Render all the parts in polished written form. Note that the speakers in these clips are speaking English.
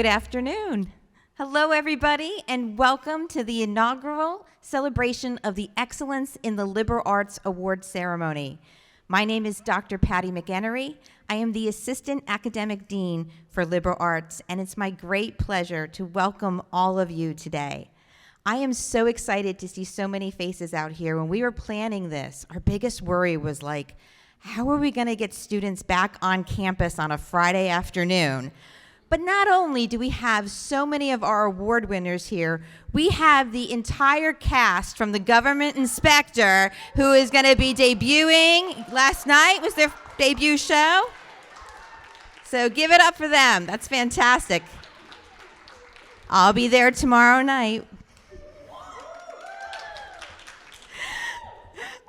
Good afternoon. Hello, everybody, and welcome to the inaugural celebration of the Excellence in the Liberal Arts Award ceremony. My name is Dr. Patty McEnery. I am the Assistant Academic Dean for Liberal Arts, and it's my great pleasure to welcome all of you today. I am so excited to see so many faces out here. When we were planning this, our biggest worry was like, how are we going to get students back on campus on a Friday afternoon? But not only do we have so many of our award winners here, we have the entire cast from the Government Inspector who is going to be debuting. Last night was their debut show. So give it up for them. That's fantastic. I'll be there tomorrow night.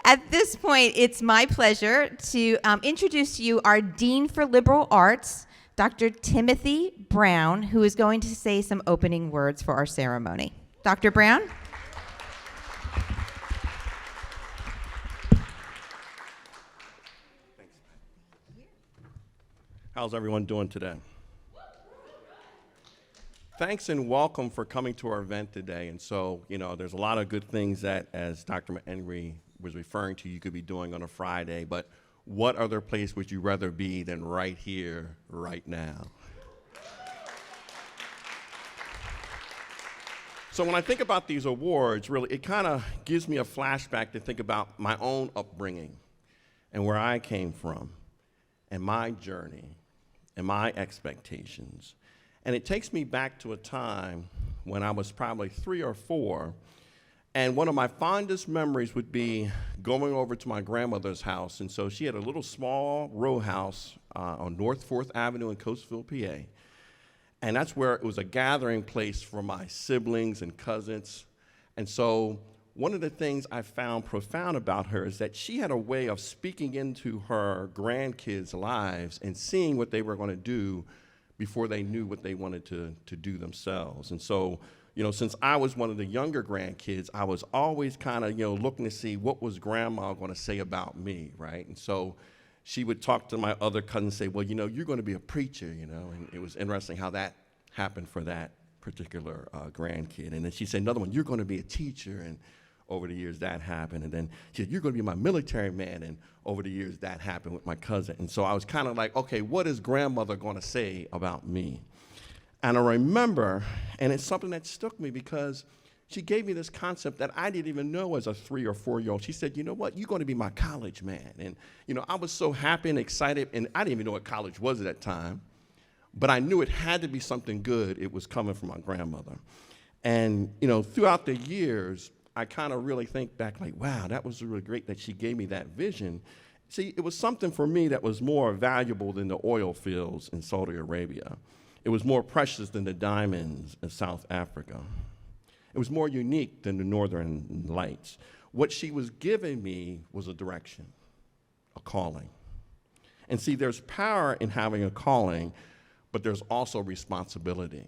At this point, it's my pleasure to introduce to you our Dean for Liberal Arts, Dr. Timothy Brown, who is going to say some opening words for our ceremony. Dr. Brown? Thanks. How's everyone doing today? Thanks and welcome for coming to our event today. And so, there's a lot of good things that, as Dr. McEnery was referring to, you could be doing on a Friday, but what other place would you rather be than right here, right now? So when I think about these awards, really, it kind of gives me a flashback to think about my own upbringing and where I came from and my journey and my expectations. And it takes me back to a time when I was probably 3 or 4. And one of my fondest memories would be going over to my grandmother's house. And so she had a little small row house on North 4th Avenue in Coatesville, PA. And that's where it was a gathering place for my siblings and cousins. And so one of the things I found profound about her is that she had a way of speaking into her grandkids' lives and seeing what they were going to do before they knew what they wanted to do themselves. And so, since I was one of the younger grandkids, I was always kind of, looking to see what was grandma going to say about me, right? And so she would talk to my other cousins and say, well, you're going to be a preacher, and it was interesting how that happened for that particular grandkid. And then she said another one, you're going to be a teacher, and over the years that happened. And then she said, you're going to be my military man, and over the years that happened with my cousin. And so I was kind of like, okay, what is grandmother going to say about me? And I remember, and it's something that stuck me because she gave me this concept that I didn't even know as a 3 or 4-year-old. She said, you know what, you're going to be my college man. And, I was so happy and excited, and I didn't even know what college was at that time, but I knew it had to be something good. It was coming from my grandmother. And, throughout the years, I kind of really think back like, wow, that was really great that she gave me that vision. See, it was something for me that was more valuable than the oil fields in Saudi Arabia. It was more precious than the diamonds in South Africa. It was more unique than the Northern Lights. What she was giving me was a direction, a calling. And see, there's power in having a calling, but there's also responsibility.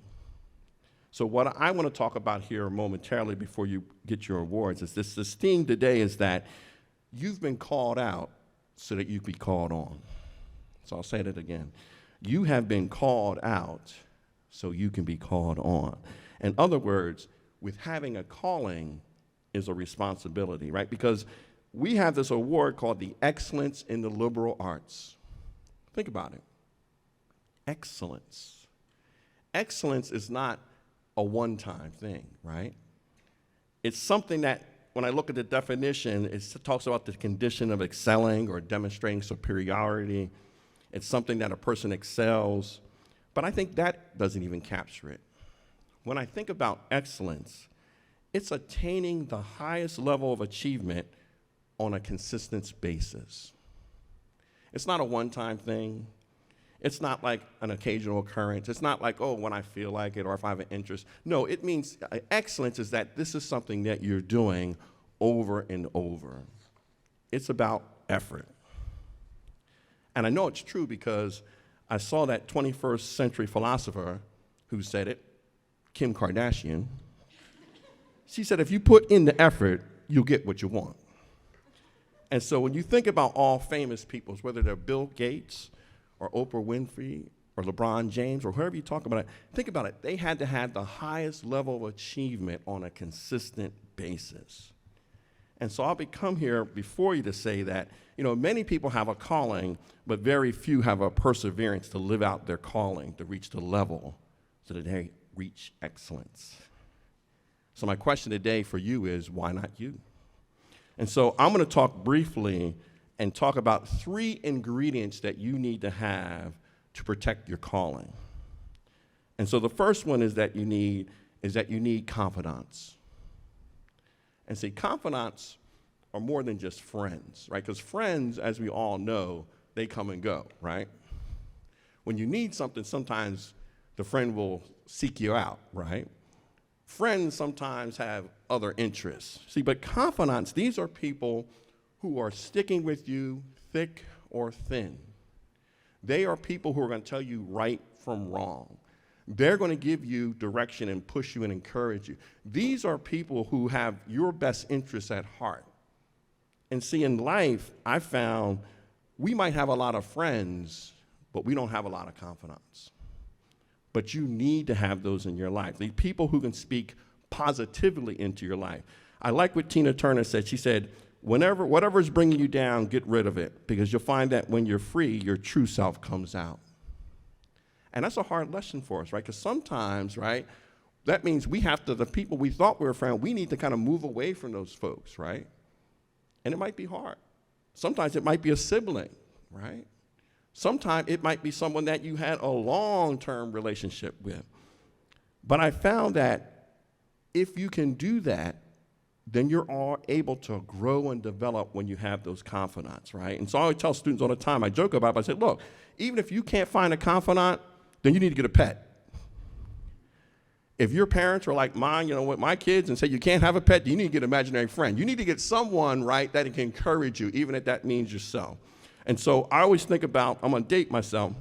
So what I want to talk about here momentarily before you get your awards is this theme today is that you've been called out so that you can be called on. So I'll say that again. You have been called out so you can be called on. In other words, with having a calling is a responsibility, right? Because we have this award called the Excellence in the Liberal Arts. Think about it. Excellence. Excellence is not a one-time thing, right? It's something that, when I look at the definition, it talks about the condition of excelling or demonstrating superiority. It's something that a person excels, but I think that doesn't even capture it. When I think about excellence, it's attaining the highest level of achievement on a consistent basis. It's not a one-time thing. It's not like an occasional occurrence. It's not like, oh, when I feel like it or if I have an interest. No, it means excellence is that this is something that you're doing over and over. It's about effort. And I know it's true because I saw that 21st century philosopher who said it, Kim Kardashian. She said, if you put in the effort, you'll get what you want. And so when you think about all famous people, whether they're Bill Gates or Oprah Winfrey or LeBron James, or whoever you talk about it, think about it. They had to have the highest level of achievement on a consistent basis. And so I'll come here before you to say that, many people have a calling, but very few have a perseverance to live out their calling, to reach the level so that they reach excellence. So my question today for you is, why not you? And so I'm going to talk briefly and talk about 3 ingredients that you need to have to protect your calling. And so the first one is that you need confidants. And see, confidants are more than just friends, right? Because friends, as we all know, they come and go, right? When you need something, sometimes the friend will seek you out, right? Friends sometimes have other interests. See, but confidants, these are people who are sticking with you thick or thin. They are people who are going to tell you right from wrong. They're going to give you direction and push you and encourage you. These are people who have your best interests at heart. And see, in life, I found we might have a lot of friends, but we don't have a lot of confidants. But you need to have those in your life. The people who can speak positively into your life. I like what Tina Turner said. She said, whatever is bringing you down, get rid of it, because you'll find that when you're free, your true self comes out. And that's a hard lesson for us, right? Because sometimes, right, that means we have to, the people we thought we were friends, we need to kind of move away from those folks, right? And it might be hard. Sometimes it might be a sibling, right? Sometimes it might be someone that you had a long-term relationship with. But I found that if you can do that, then you're all able to grow and develop when you have those confidants, right? And so I always tell students all the time, I joke about it, but I say, look, even if you can't find a confidant, then you need to get a pet. If your parents are like mine, with my kids, and say you can't have a pet, you need to get an imaginary friend. You need to get someone, right, that can encourage you, even if that means yourself. And so I always think about, I'm going to date myself,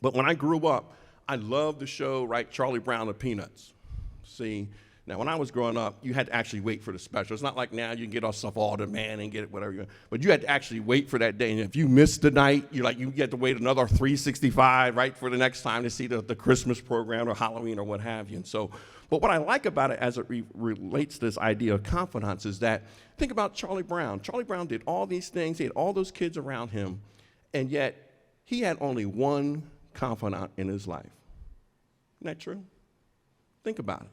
but when I grew up, I loved the show, right, Charlie Brown and the Peanuts. See, now when I was growing up, you had to actually wait for the special. It's not like now you can get stuff all demand and get it whatever you want, but you had to actually wait for that day. And if you missed the night, you get to wait another 365, right, for the next time to see the Christmas program or Halloween or what have you. And so, but what I like about it as it relates to this idea of confidence is that, think about Charlie Brown. Charlie Brown did all these things. He had all those kids around him, and yet he had only one confidant in his life. Isn't that true? Think about it.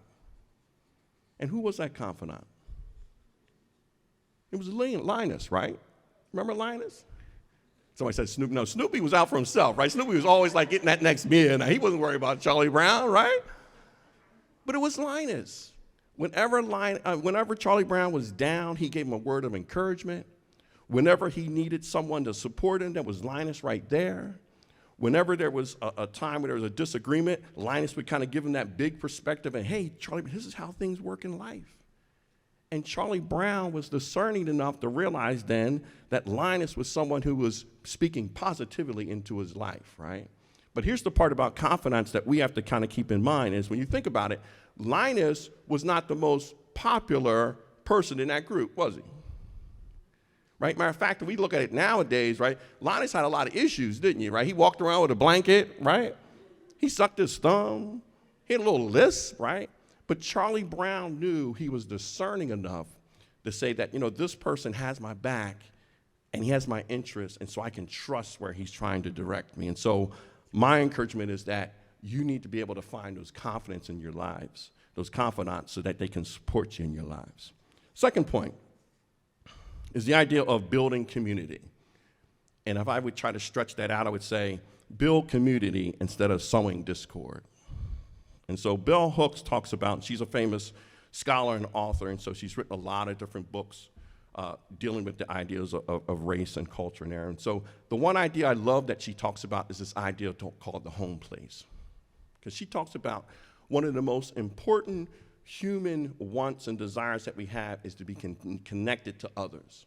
And who was that confidant? It was Linus, right? Remember Linus? Somebody said Snoopy. No, Snoopy was out for himself, right? Snoopy was always like getting that next meal. Now, he wasn't worried about Charlie Brown, right? But it was Linus. Whenever Charlie Brown was down, he gave him a word of encouragement. Whenever he needed someone to support him, there was Linus right there. Whenever there was a time where there was a disagreement, Linus would kind of give him that big perspective and, hey, Charlie, this is how things work in life. And Charlie Brown was discerning enough to realize then that Linus was someone who was speaking positively into his life, right? But here's the part about confidence that we have to kind of keep in mind is when you think about it, Linus was not the most popular person in that group, was he? Right? Matter of fact, if we look at it nowadays, right, Linus had a lot of issues, didn't he, right? He walked around with a blanket, right? He sucked his thumb. He had a little lisp, right? But Charlie Brown knew he was discerning enough to say that, this person has my back and he has my interest, and so I can trust where he's trying to direct me. And so my encouragement is that you need to be able to find those confidence in your lives, those confidants, so that they can support you in your lives. Second point is the idea of building community. And if I would try to stretch that out, I would say build community instead of sowing discord. And so Bell Hooks talks about, she's a famous scholar and author, and so she's written a lot of different books dealing with the ideas of race and culture in there. And so the one idea I love that she talks about is this idea called the home place. Because she talks about one of the most important human wants and desires that we have is to be connected to others.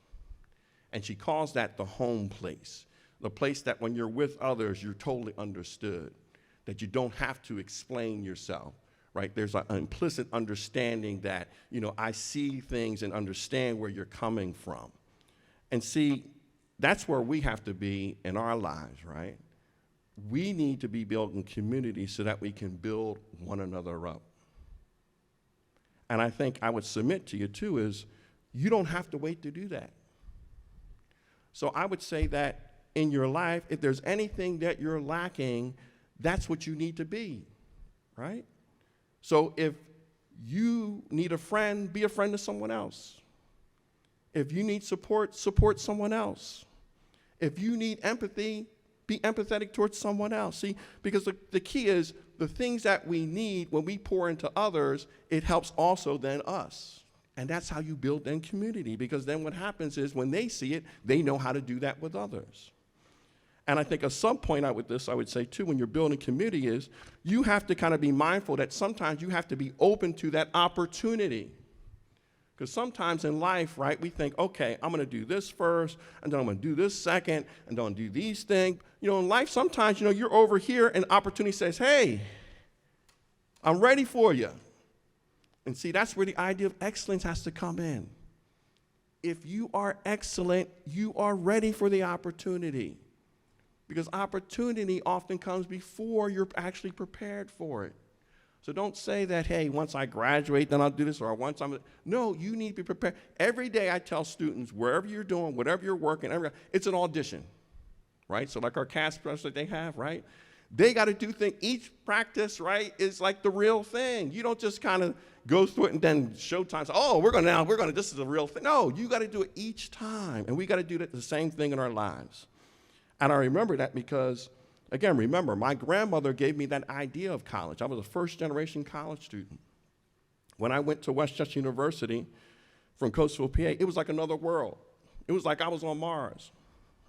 And she calls that the home place, the place that when you're with others, you're totally understood, that you don't have to explain yourself, right? There's an implicit understanding that, I see things and understand where you're coming from. And see, that's where we have to be in our lives, right? we need to be building community so that we can build one another up. And I think I would submit to you too is you don't have to wait to do that. So I would say that in your life, if there's anything that you're lacking, that's what you need to be, right? So if you need a friend, be a friend to someone else. If you need support, support someone else. If you need empathy, be empathetic towards someone else. See, because the key is the things that we need when we pour into others, it helps also then us. And that's how you build then community, because then what happens is when they see it, they know how to do that with others. And I think at some point I would say too, when you're building community is you have to kind of be mindful that sometimes you have to be open to that opportunity. Because sometimes in life, right, we think, okay, I'm going to do this first, and then I'm going to do this second, and then I'm going to do these things. You know, in life, sometimes, you know, you're over here, and opportunity says, hey, I'm ready for you. And see, that's where the idea of excellence has to come in. If you are excellent, you are ready for the opportunity. Because opportunity often comes before you're actually prepared for it. So don't say that, hey, once I graduate, then I'll do this, or once I'm... No, you need to be prepared. Every day I tell students, wherever you're doing, whatever you're working, it's an audition, right? So like our cast specialists that they have, right? They got to do things. Each practice, right, is like the real thing. You don't just kind of go through it and then showtime say, oh, this is the real thing. No, you got to do it each time. And we got to do the same thing in our lives. And I remember that because, again, remember, my grandmother gave me that idea of college. I was a first-generation college student. When I went to Westchester University from Coatesville, PA, it was like another world. It was like I was on Mars.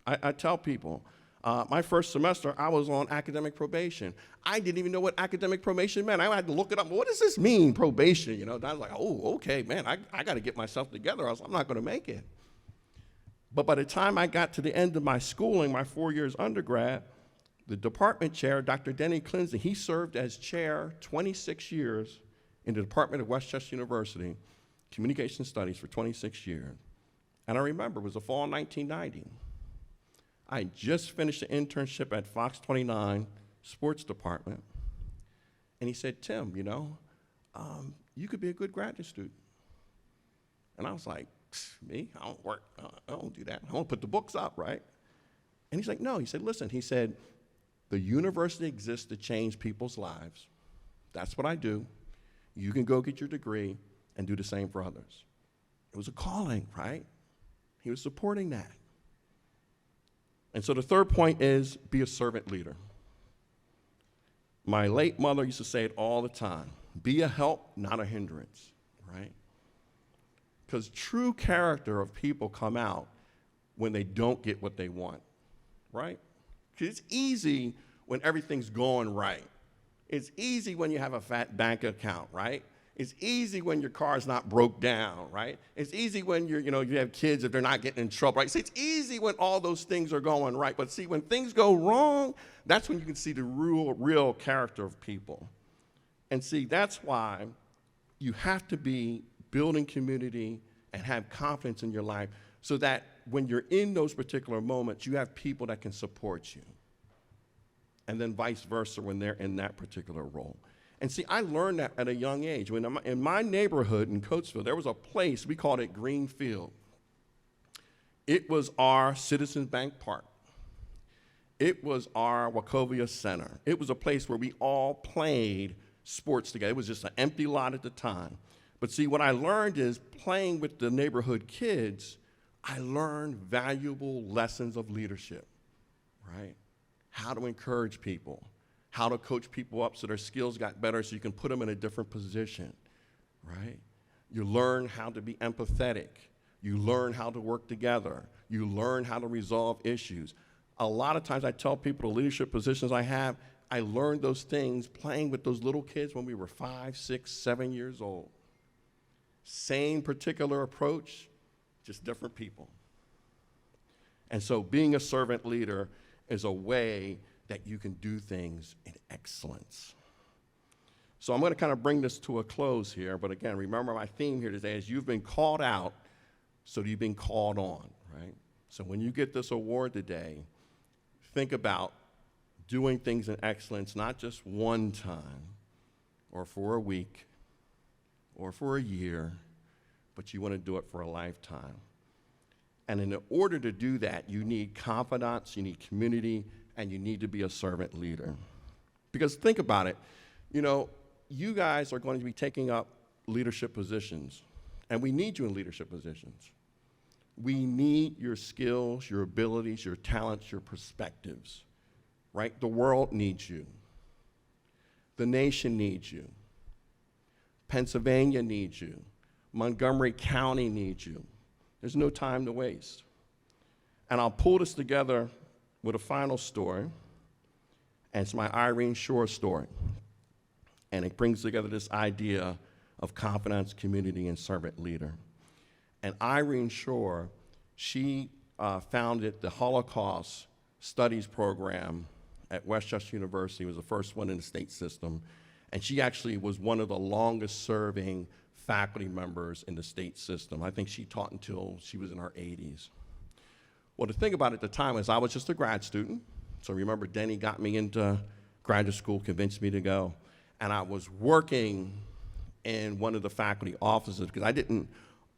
I tell people, my first semester, I was on academic probation. I didn't even know what academic probation meant. I had to look it up. What does this mean, probation? You know, and I was like, oh, okay, man, I got to get myself together. I'm not going to make it. But by the time I got to the end of my schooling, my 4 years undergrad, the department chair, Dr. Denny Clinton, he served as chair 26 years in the Department of Westchester University, Communication Studies for 26 years. And I remember, it was the fall of 1990. I just finished an internship at Fox 29 Sports Department. And he said, Tim, you know, you could be a good graduate student. And I was like, me? I don't work. I don't do that. I don't put the books up, right? And he's like, no. He said, listen. He said, the university exists to change people's lives. That's what I do. You can go get your degree and do the same for others. It was a calling, right? He was supporting that. And so the third point is be a servant leader. My late mother used to say it all the time. Be a help, not a hindrance, right? Because true character of people come out when they don't get what they want, right? Because it's easy when everything's going right. It's easy when you have a fat bank account, right? It's easy when your car's not broke down, right? It's easy when you have kids if they're not getting in trouble, right? See, it's easy when all those things are going right. But see, when things go wrong, that's when you can see the real character of people. And see, that's why you have to be building community and have confidence in your life so that when you're in those particular moments, you have people that can support you. And then vice versa when they're in that particular role. And see, I learned that at a young age. When in my neighborhood in Coatesville, there was a place, we called it Greenfield. It was our Citizens Bank Park. It was our Wachovia Center. It was a place where we all played sports together. It was just an empty lot at the time. But see, what I learned is playing with the neighborhood kids, I learned valuable lessons of leadership, right? How to encourage people, how to coach people up so their skills got better so you can put them in a different position, right? You learn how to be empathetic. You learn how to work together. You learn how to resolve issues. A lot of times I tell people the leadership positions I have, I learned those things playing with those little kids when we were 5, 6, 7 years old. Same particular approach, just different people. And so being a servant leader is a way that you can do things in excellence. So I'm going to kind of bring this to a close here, but again, remember my theme here today is you've been called out, so you've been called on, right? So when you get this award today, think about, doing things in excellence, not just one time or for a week or for a year, but you want to do it for a lifetime. And in order to do that, you need confidence, you need community, and you need to be a servant leader. Because think about it, you guys are going to be taking up leadership positions, and we need you in leadership positions. We need your skills, your abilities, your talents, your perspectives, right? The world needs you. The nation needs you. Pennsylvania needs you. Montgomery County needs you. There's no time to waste. And I'll pull this together with a final story, and it's my Irene Shore story. And it brings together this idea of confidence, community, and servant leader. And Irene Shore, she founded the Holocaust Studies program at Westchester University. It was the first one in the state system. And she actually was one of the longest serving faculty members in the state system. I think she taught until she was in her 80s. Well, the thing about it at the time is I was just a grad student. So remember, Denny got me into graduate school, convinced me to go. And I was working in one of the faculty offices because I didn't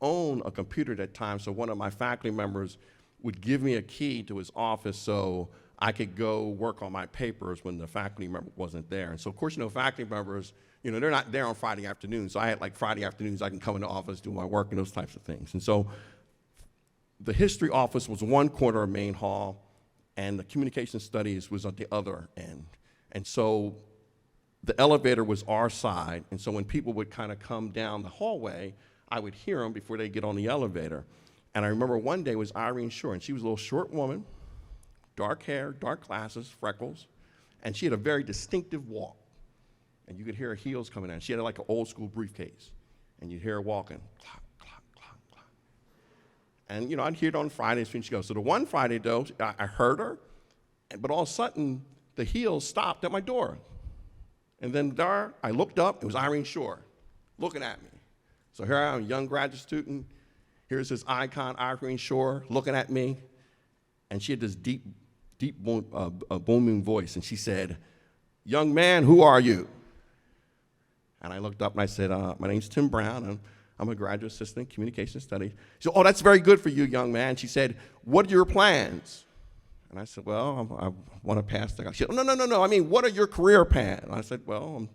own a computer at that time, so one of my faculty members would give me a key to his office so I could go work on my papers when the faculty member wasn't there. And so, of course, faculty members, they're not there on Friday afternoons. So I had like Friday afternoons I can come in the office, do my work, and those types of things. And so the history office was one corner of Main Hall, and the communication studies was at the other end. And so the elevator was our side, and so when people would kind of come down the hallway, I would hear them before they get on the elevator. And I remember one day was Irene Shore, and she was a little short woman, dark hair, dark glasses, freckles, and she had a very distinctive walk. And you could hear her heels coming in. She had like an old school briefcase, and you'd hear her walking, clock, clock, clock, clock. And I'd hear it on Fridays when she goes. So the one Friday though, I heard her, but all of a sudden, the heels stopped at my door. And then there, I looked up, it was Irene Shore, looking at me. So here I am, a young graduate student. Here's this icon, Irene Shore, looking at me. And she had this deep booming voice, and she said, "Young man, who are you?" And I looked up and I said, "My name's Tim Brown, and I'm a graduate assistant in communication studies." She said, "Oh, that's very good for you, young man." She said, "What are your plans?" And I said, "Well, I want to pass the..." She said, "No, I mean, what are your career plans?" And I said, "Well, I'm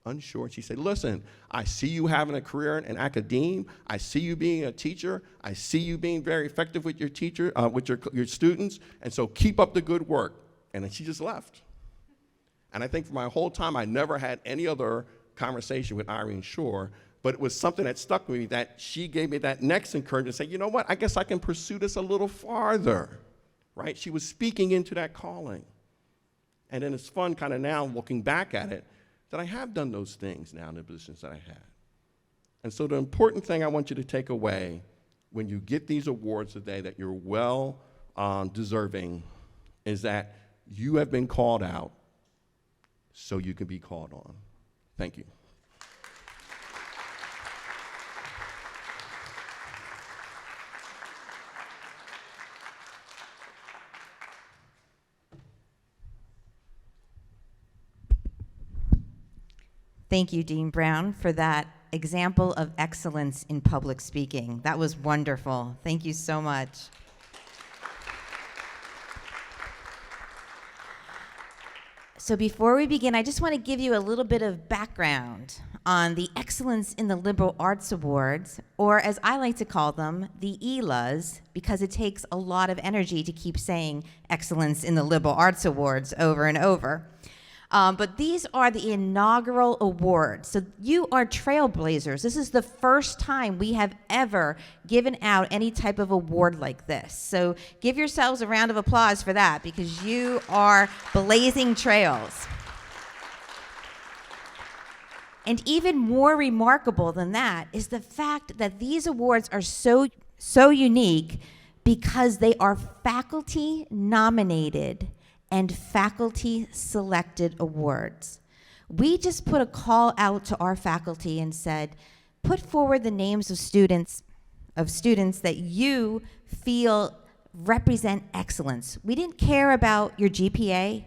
unsure." She said, "Listen, I see you having a career in academia. I see you being a teacher. I see you being very effective with your students. And so keep up the good work." And then she just left. And I think for my whole time, I never had any other conversation with Irene Shore, but it was something that stuck with me that she gave me that next encouragement to say, you know what, I guess I can pursue this a little farther, right? She was speaking into that calling. And then it's fun kind of now looking back at it, that I have done those things now in the positions that I had. And so the important thing I want you to take away when you get these awards today that you're well deserving is that you have been called out so you can be called on. Thank you. Thank you, Dean Brown, for that example of excellence in public speaking. That was wonderful. Thank you so much. So before we begin, I just want to give you a little bit of background on the Excellence in the Liberal Arts Awards, or as I like to call them, the ELAs, because it takes a lot of energy to keep saying Excellence in the Liberal Arts Awards over and over. But these are the inaugural awards. So you are trailblazers. This is the first time we have ever given out any type of award like this. So give yourselves a round of applause for that, because you are blazing trails. And even more remarkable than that is the fact that these awards are so unique because they are faculty nominated and faculty selected awards. We just put a call out to our faculty and said, put forward the names of students that you feel represent excellence. We didn't care about your GPA.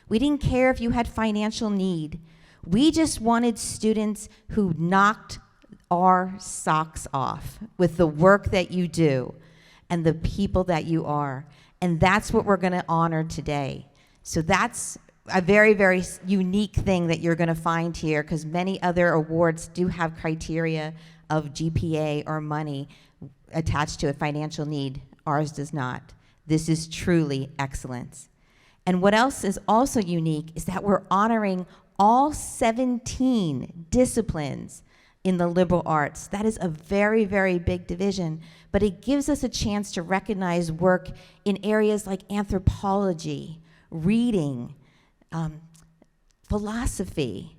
We didn't care if you had financial need. We just wanted students who knocked our socks off with the work that you do and the people that you are. And that's what we're going to honor today. So that's a very, very unique thing that you're going to find here, because many other awards do have criteria of GPA or money attached to a financial need. Ours does not. This is truly excellence. And what else is also unique is that we're honoring all 17 disciplines in the liberal arts. That is a very, very big division, but it gives us a chance to recognize work in areas like anthropology, reading, philosophy,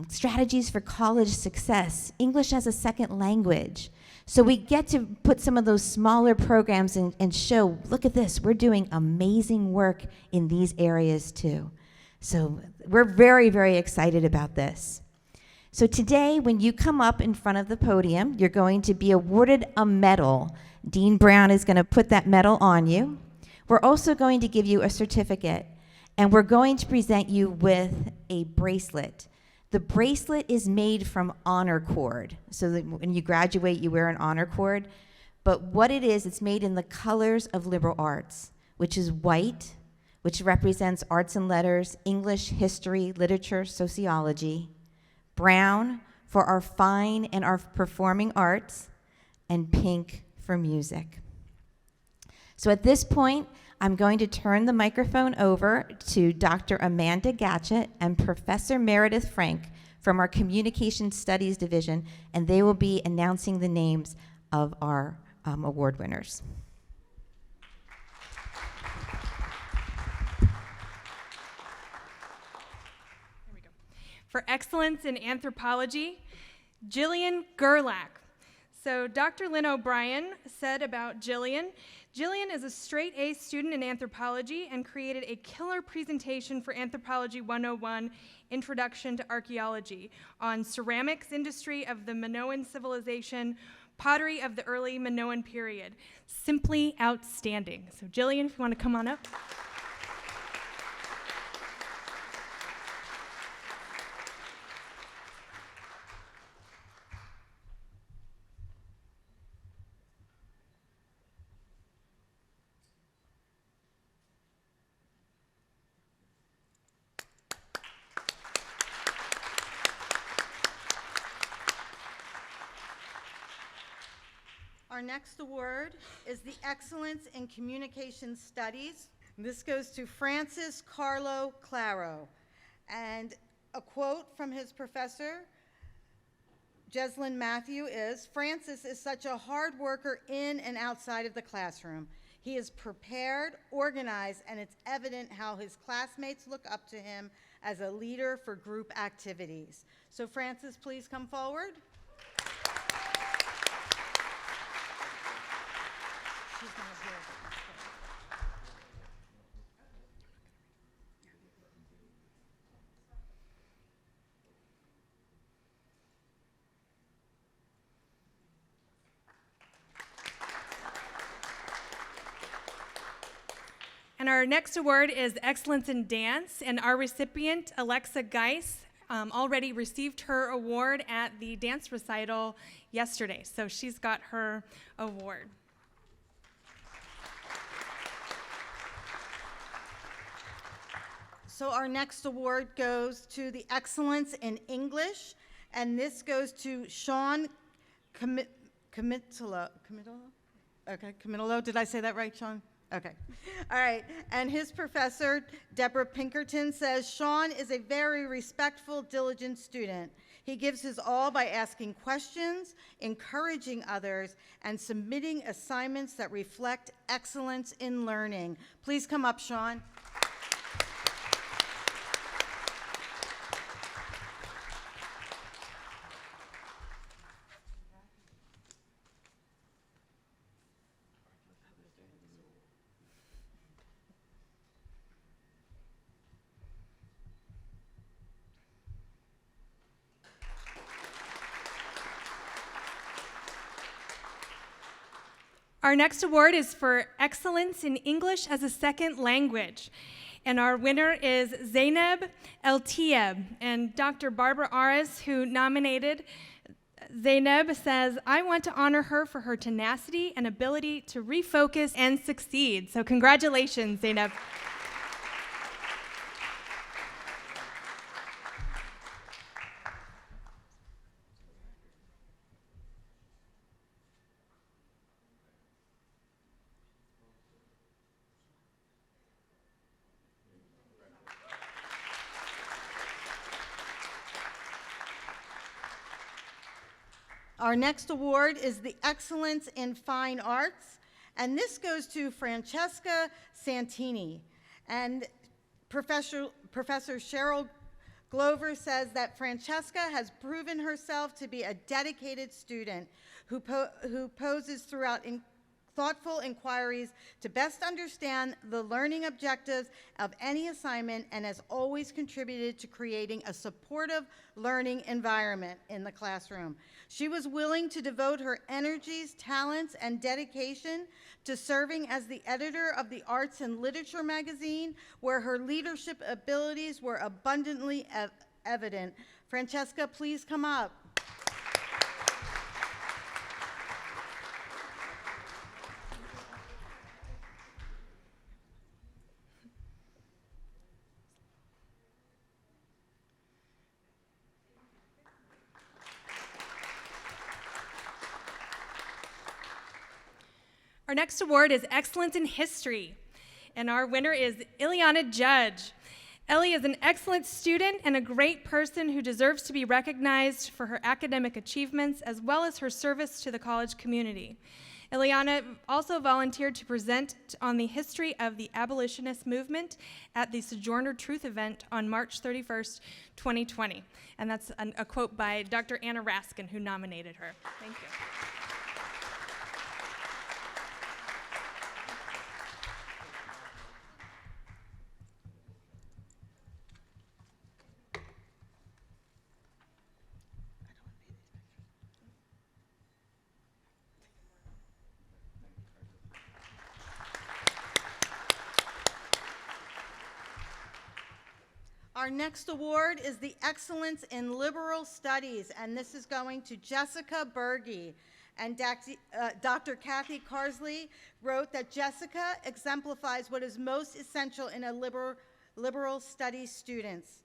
strategies for college success, English as a second language. So we get to put some of those smaller programs and show, look at this, we're doing amazing work in these areas too. So we're very, very excited about this. So today, when you come up in front of the podium, you're going to be awarded a medal. Dean Brown is going to put that medal on you. We're also going to give you a certificate, and we're going to present you with a bracelet. The bracelet is made from honor cord. So that when you graduate, you wear an honor cord. But what it is, it's made in the colors of liberal arts, which is white, which represents arts and letters, English, history, literature, sociology. Brown for our fine and our performing arts, and pink for music. So at this point, I'm going to turn the microphone over to Dr. Amanda Gatchett and Professor Meredith Frank from our Communication Studies Division, and they will be announcing the names of our award winners. For excellence in anthropology, Jillian Gerlach. So Dr. Lynn O'Brien said about Jillian is a straight A student in anthropology and created a killer presentation for Anthropology 101, Introduction to Archaeology, on ceramics industry of the Minoan civilization, pottery of the early Minoan period. Simply outstanding. So Jillian, if you want to come on up. Our next award is the Excellence in Communication Studies. This goes to Francis Carlo Claro. And a quote from his professor, Jeslyn Matthew, is, "Francis is such a hard worker in and outside of the classroom. He is prepared, organized, and it's evident how his classmates look up to him as a leader for group activities." So Francis, please come forward. She's not here. And our next award is Excellence in Dance, and our recipient, Alexa Geis, already received her award at the dance recital yesterday, so she's got her award. So our next award goes to the Excellence in English, and this goes to Sean Comitolo. Okay, Comitolo, did I say that right, Sean? Okay, all right. And his professor, Deborah Pinkerton, says, "Sean is a very respectful, diligent student. He gives his all by asking questions, encouraging others, and submitting assignments that reflect excellence in learning." Please come up, Sean. Our next award is for Excellence in English as a Second Language. And our winner is Zainab El-Tieb. And Dr. Barbara Aris, who nominated Zainab, says, I want to honor her for her tenacity and ability to refocus and succeed. So congratulations, Zainab. Our next award is the Excellence in Fine Arts, and this goes to Francesca Santini. And Professor Cheryl Glover says that Francesca has proven herself to be a dedicated student who poses throughout thoughtful inquiries to best understand the learning objectives of any assignment and has always contributed to creating a supportive learning environment in the classroom. She was willing to devote her energies, talents, and dedication to serving as the editor of the Arts and Literature magazine, where her leadership abilities were abundantly evident. Francesca, please come up. Our next award is Excellence in History, and our winner is Ileana Judge. Ellie is an excellent student and a great person who deserves to be recognized for her academic achievements as well as her service to the college community. Ileana also volunteered to present on the history of the abolitionist movement at the Sojourner Truth event on March 31st, 2020. And that's a quote by Dr. Anna Raskin, who nominated her. Thank you. Our next award is the Excellence in Liberal Studies, and this is going to Jessica Bergey. And Dr. Kathy Carsley wrote that Jessica exemplifies what is most essential in a liberal studies students: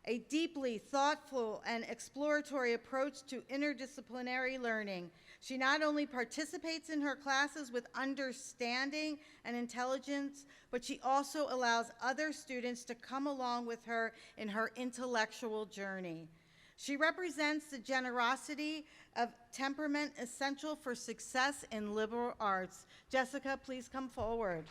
a deeply thoughtful and exploratory approach to interdisciplinary learning. She not only participates in her classes with understanding and intelligence, but she also allows other students to come along with her in her intellectual journey. She represents the generosity of temperament essential for success in liberal arts. Jessica, please come forward.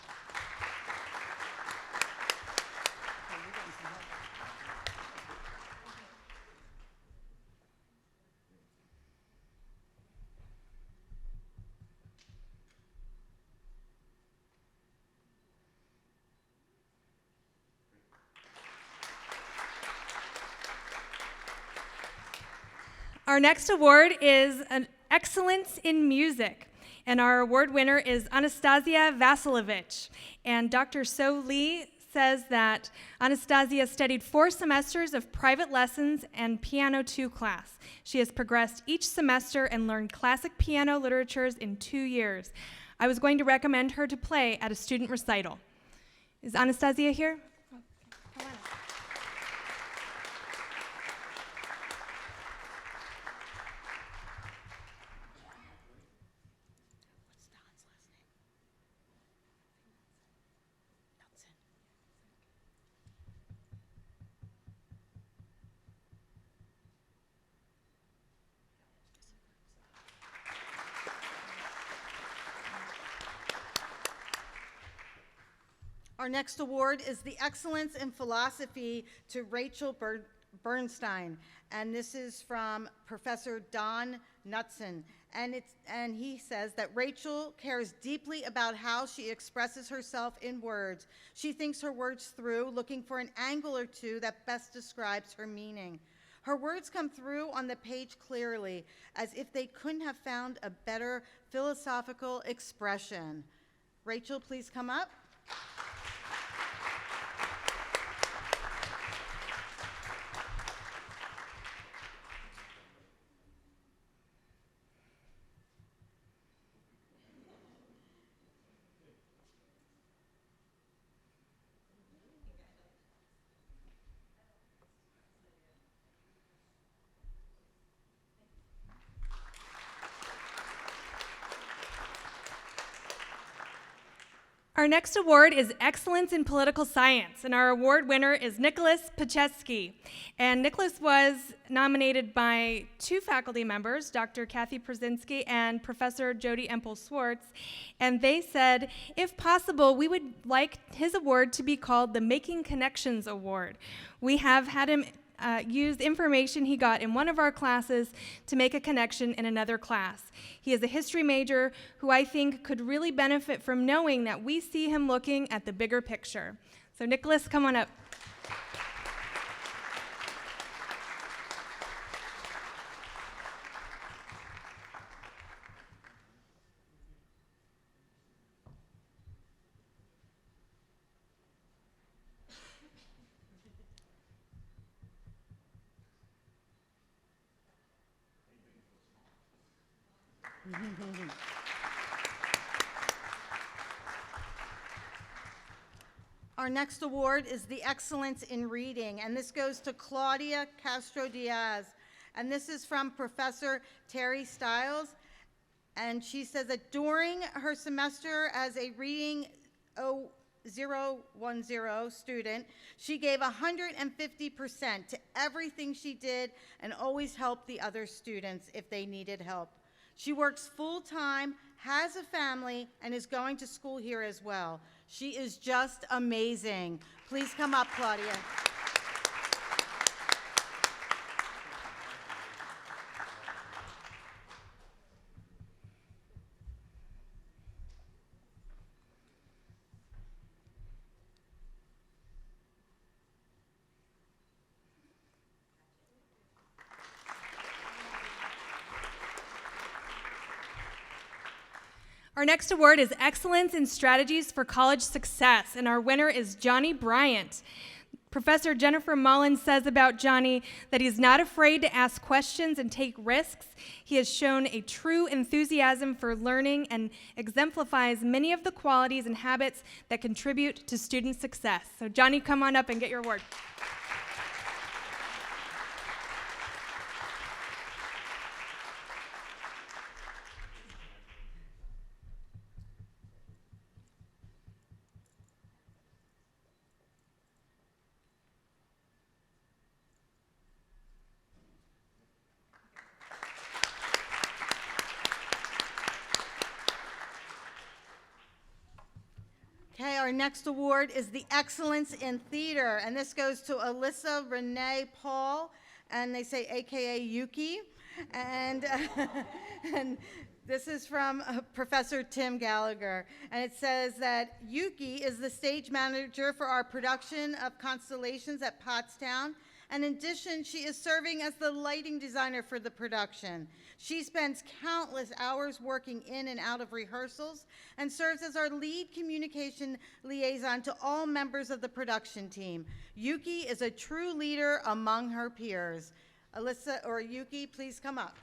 Our next award is an Excellence in Music, and our award winner is Anastasia Vasilevich. And Dr. So Lee says that Anastasia studied 4 semesters of private lessons and Piano 2 class. She has progressed each semester and learned classic piano literatures in 2 years. I was going to recommend her to play at a student recital. Is Anastasia here? Oh, come on up. Our next award is the Excellence in Philosophy to Rachel Bernstein, and this is from Professor Don Knutson. And he says that Rachel cares deeply about how she expresses herself in words. She thinks her words through, looking for an angle or two that best describes her meaning. Her words come through on the page clearly, as if they couldn't have found a better philosophical expression. Rachel, please come up. Our next award is Excellence in Political Science, and our award winner is Nicholas Pacheski. And Nicholas was nominated by two faculty members, Dr. Kathy Przinski and Professor Jody Empel-Swartz, and they said, if possible, we would like his award to be called the Making Connections Award. We have had him use information he got in one of our classes to make a connection in another class. He is a history major who I think could really benefit from knowing that we see him looking at the bigger picture. So Nicholas, come on up. Our next award is the Excellence in Reading, and this goes to Claudia Castro-Diaz. And this is from Professor Terry Stiles. And she says that during her semester as a Reading 010 student, she gave 150% to everything she did and always helped the other students if they needed help. She works full-time, has a family, and is going to school here as well. She is just amazing. Please come up, Claudia. Our next award is Excellence in Strategies for College Success, and our winner is Johnny Bryant. Professor Jennifer Mullins says about Johnny that he's not afraid to ask questions and take risks. He has shown a true enthusiasm for learning and exemplifies many of the qualities and habits that contribute to student success. So Johnny, come on up and get your award. Okay, our next award is the Excellence in Theater, and this goes to Alyssa Renee Paul, and they say AKA Yuki, and this is from Professor Tim Gallagher, and it says that Yuki is the stage manager for our production of Constellations at Pottstown, and in addition, she is serving as the lighting designer for the production. She spends countless hours working in and out of rehearsals and serves as our lead communication liaison to all members of the production team. Yuki is a true leader among her peers. Alyssa or Yuki, please come up.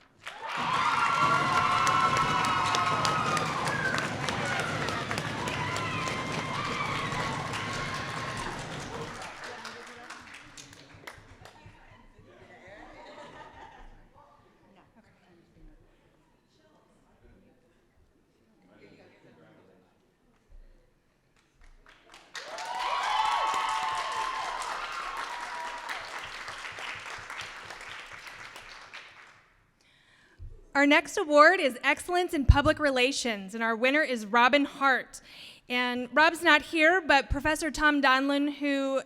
Our next award is Excellence in Public Relations, and our winner is Robin Hart. And Rob's not here, but Professor Tom Donlin, who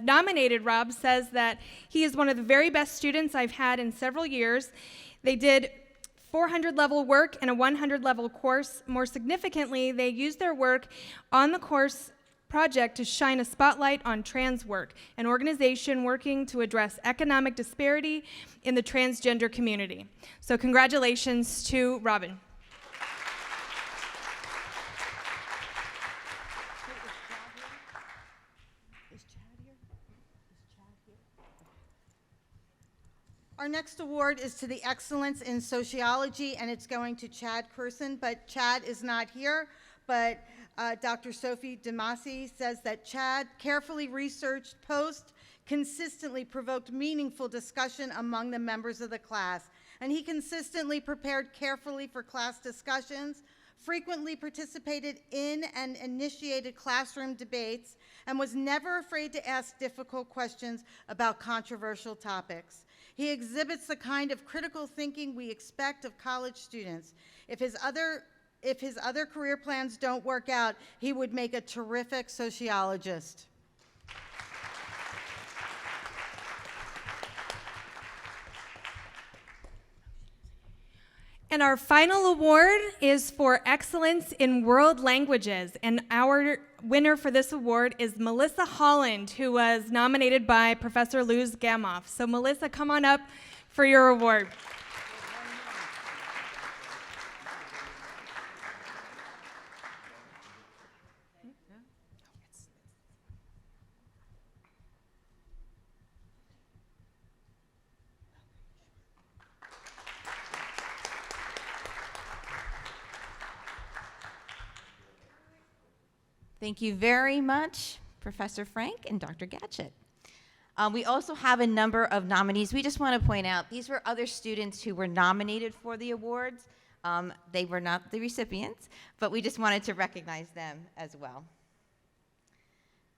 nominated Rob, says that he is one of the very best students I've had in several years. They did 400 level work and a 100 level course. More significantly, they used their work on the course project to shine a spotlight on trans work, an organization working to address economic disparity in the transgender community. So congratulations to Robin. Our next award is to the Excellence in Sociology, and it's going to Chad Curson, but Chad is not here. But Dr. Sophie Demasi says that Chad carefully researched posts, consistently provoked meaningful discussion among the members of the class, and he consistently prepared carefully for class discussions, frequently participated in and initiated classroom debates, and was never afraid to ask difficult questions about controversial topics. He exhibits the kind of critical thinking we expect of college students. If his other career plans don't work out, he would make a terrific sociologist. And our final award is for excellence in world languages. And our winner for this award is Melissa Holland, who was nominated by Professor Luz Gamoff. So Melissa, come on up for your award. Thank you very much, Professor Frank and Dr. Gatchett. We also have a number of nominees. We just want to point out, these were other students who were nominated for the awards. They were not the recipients, but we just wanted to recognize them as well.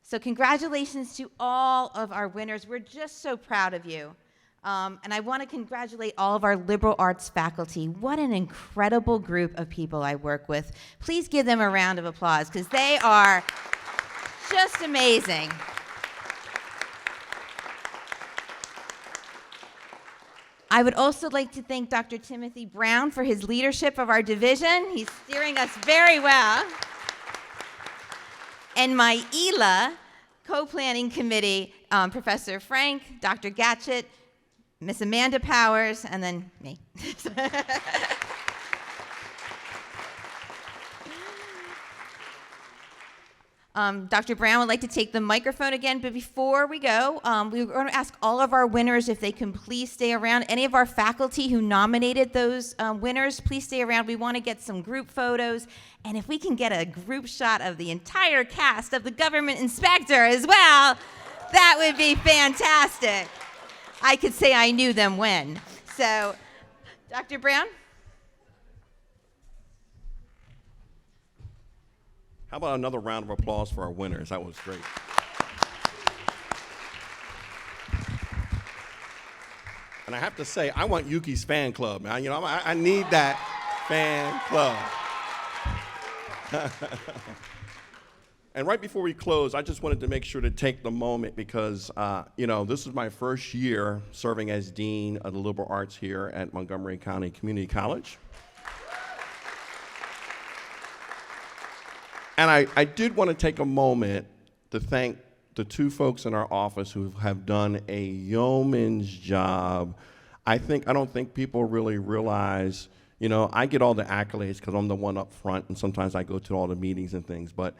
So congratulations to all of our winners. We're just so proud of you. And I want to congratulate all of our liberal arts faculty. What an incredible group of people I work with. Please give them a round of applause, because they are just amazing. I would also like to thank Dr. Timothy Brown for his leadership of our division. He's steering us very well. And my ELA co-planning committee, Professor Frank, Dr. Gatchett, Miss Amanda Powers, and then me. Dr. Brown would like to take the microphone again, but before we go, we're going to ask all of our winners if they can please stay around. Any of our faculty who nominated those winners, please stay around. We want to get some group photos, and if we can get a group shot of the entire cast of the government inspector as well, that would be fantastic. I could say I knew them when. So, Dr. Brown? How about another round of applause for our winners? That was great. And I have to say, I want Yuki's fan club, man. You know, I need that fan club. And right before we close, I just wanted to make sure to take the moment because, you know, this is my first year serving as Dean of the Liberal Arts here at Montgomery County Community College. And I did want to take a moment to thank the two folks in our office who have done a yeoman's job. I don't think people really realize, you know, I get all the accolades because I'm the one up front, and sometimes I go to all the meetings and things, but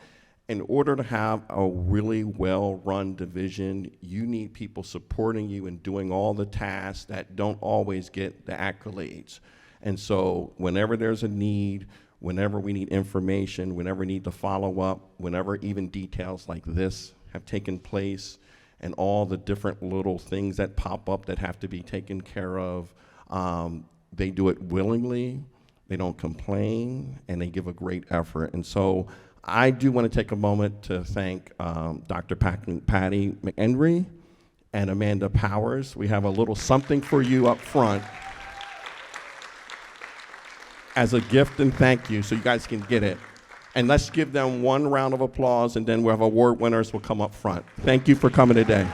in order to have a really well-run division, you need people supporting you and doing all the tasks that don't always get the accolades. And so whenever there's a need, whenever we need information, whenever we need to follow up, whenever even details like this have taken place, and all the different little things that pop up that have to be taken care of, they do it willingly, they don't complain, and they give a great effort. And so I do want to take a moment to thank Dr. Patty McHenry and Amanda Powers. We have a little something for you up front as a gift and thank you, so you guys can get it. And let's give them one round of applause, and then we'll have award winners will come up front. Thank you for coming today.